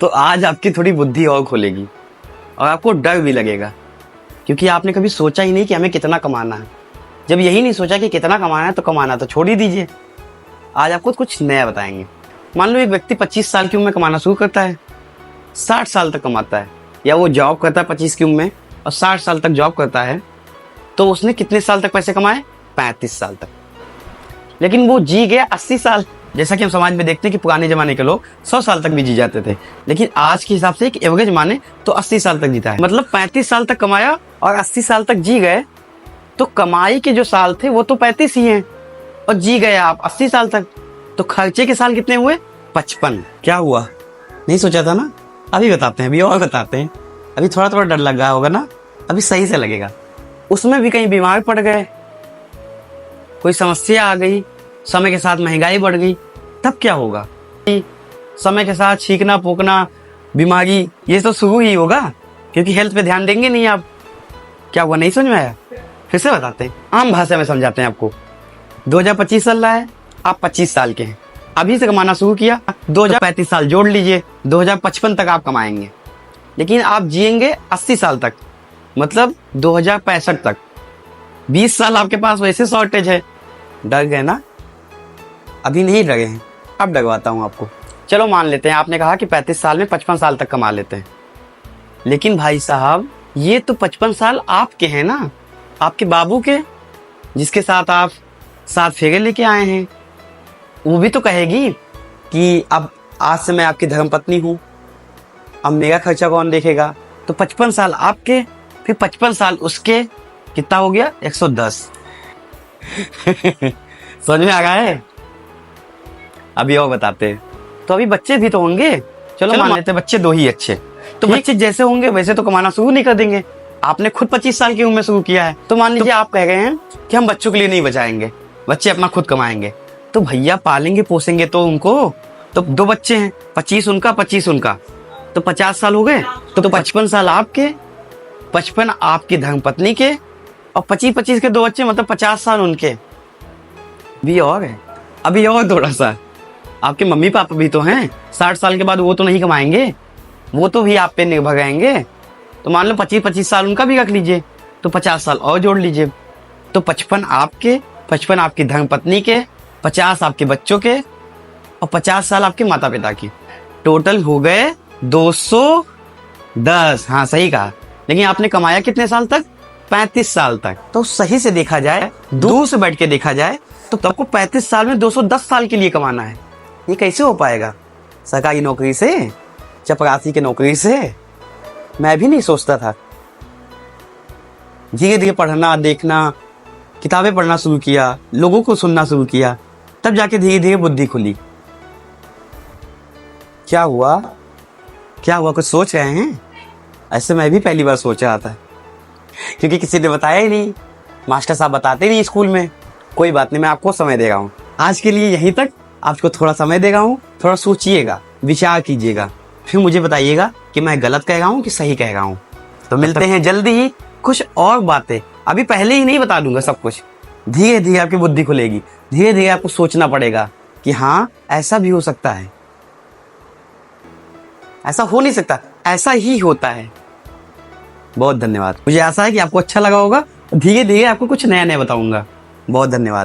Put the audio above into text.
तो आज आपकी थोड़ी बुद्धि और खोलेगी और आपको डर भी लगेगा, क्योंकि आपने कभी सोचा ही नहीं कि हमें कितना कमाना है। जब यही नहीं सोचा कि कितना कमाना है तो कमाना तो छोड़ ही दीजिए। आज आपको कुछ नया बताएंगे। मान लो एक व्यक्ति 25 साल की उम्र में कमाना शुरू करता है, 60 साल तक कमाता है, या वो जॉब करता है 25 की उम्र में और 60 साल तक जॉब करता है, तो उसने कितने साल तक पैसे कमाए? 35 साल तक। लेकिन वो जी गया 80 साल। जैसा कि हम समाज में देखते हैं कि पुराने जमाने के लोग 100 साल तक भी जी जाते थे, लेकिन आज के हिसाब से एक एवरेज माने तो 80 साल तक जीता है। मतलब 35 साल तक कमाया और 80 साल तक जी गए, तो कमाई के जो साल थे वो तो 35 ही हैं और जी गए आप 80 साल तक। तो खर्चे के साल कितने हुए? 55। क्या हुआ? नहीं सोचा था ना? अभी बताते हैं, अभी और बताते हैं। अभी थोड़ा थोड़ा डर लग रहा होगा ना, अभी सही से लगेगा। उसमें भी कहीं बीमार पड़ गए, कोई समस्या आ गई, समय के साथ महंगाई बढ़ गई, तब क्या होगा? समय के साथ छींकना पोकना, बीमारी, ये तो शुरू ही होगा, क्योंकि हेल्थ पे ध्यान देंगे नहीं आप। क्या हुआ? नहीं समझ में आया? फिर से बताते हैं, आम भाषा में समझाते हैं आपको। 2025 चल रहा है, आप 25 साल के हैं, अभी से कमाना शुरू किया, 2035 साल जोड़ लीजिए, 2055 तक आप कमाएंगे। लेकिन आप जिएंगे 80 साल तक, मतलब 2065 तक। 20 साल आपके पास वैसे शॉर्टेज है। डर गए ना? अभी नहीं डरे हैं, अब डरवाता हूं आपको। चलो मान लेते हैं आपने कहा कि 35 साल में 55 साल तक कमा लेते हैं, लेकिन भाई साहब ये तो 55 साल आपके हैं ना, आपके बाबू के, जिसके साथ आप 7 फेरे लेके आए हैं। वो भी तो कहेगी कि अब आज से मैं आपकी धर्मपत्नी हूं, अब मेरा खर्चा कौन देखेगा? तो 55 साल आपके, फिर 55 साल उसके, कितना हो गया? 110। समझ में आ रहा है? अभी और बताते हैं। तो अभी बच्चे भी तो होंगे। चलो मान लेते हैं बच्चे 2 ही अच्छे। तो बच्चे जैसे होंगे वैसे तो कमाना शुरू नहीं कर देंगे। आपने खुद 25 साल की उम्र में शुरू किया है, तो मान लीजिए आप कह रहे हैं कि हम बच्चों के लिए नहीं बचाएंगे, बच्चे अपना खुद कमाएंगे। तो भैया पालेंगे पोसेंगे तो उनको। तो 2 बच्चे हैं, 25 उनका 25 उनका, तो 50 साल हो गए। तो 55 साल आपके, 55 आपकी धर्मपत्नी के, और 25-25 के 2 बच्चे, मतलब 50 साल उनके। भी और है, अभी और थोड़ा सा, आपके मम्मी पापा भी तो हैं, 60 साल के बाद वो तो नहीं कमाएंगे, वो तो भी आप पे निर्भर रहेंगे। तो मान लो 25-25 साल उनका भी रख लीजिए, तो 50 साल और जोड़ लीजिए। तो 55 आपके, 55 आपकी धर्मपत्नी के, 50 आपके बच्चों के, और 50 साल आपके माता पिता की। टोटल हो गए 210। हाँ सही कहा। लेकिन आपने कमाया कितने साल तक? 35 साल तक। तो सही से देखा जाए, दूर से बैठ के देखा जाए, तो आपको 35 साल में 210 साल के लिए कमाना है। ये कैसे हो पाएगा? सरकारी नौकरी से, चपरासी की नौकरी से? मैं भी नहीं सोचता था। धीरे धीरे पढ़ना, देखना, किताबें पढ़ना शुरू किया, लोगों को सुनना शुरू किया, तब जाके धीरे धीरे बुद्धि खुली। क्या हुआ? क्या हुआ? कुछ सोच रहे हैं? ऐसे मैं भी पहली बार सोच रहा था, क्योंकि किसी ने बताया ही नहीं, मास्टर साहब बताते नहीं स्कूल में। कोई बात नहीं, मैं आपको समय दे रहा हूँ। आज के लिए यहीं तक, आपको थोड़ा समय दे रहा हूँ। थोड़ा सोचिएगा, विचार कीजिएगा, फिर मुझे बताइएगा कि मैं गलत कह रहा हूँ कि सही कह रहा हूँ। तो मिलते हैं जल्दी ही कुछ और बातें। अभी पहले ही नहीं बता दूंगा सब कुछ, धीरे धीरे आपकी बुद्धि खुलेगी, धीरे धीरे आपको सोचना पड़ेगा कि हाँ ऐसा भी हो सकता है, ऐसा हो नहीं सकता, ऐसा ही होता है। बहुत धन्यवाद। मुझे आशा है कि आपको अच्छा लगा होगा। धीरे धीरे आपको कुछ नया नया बताऊंगा। बहुत धन्यवाद।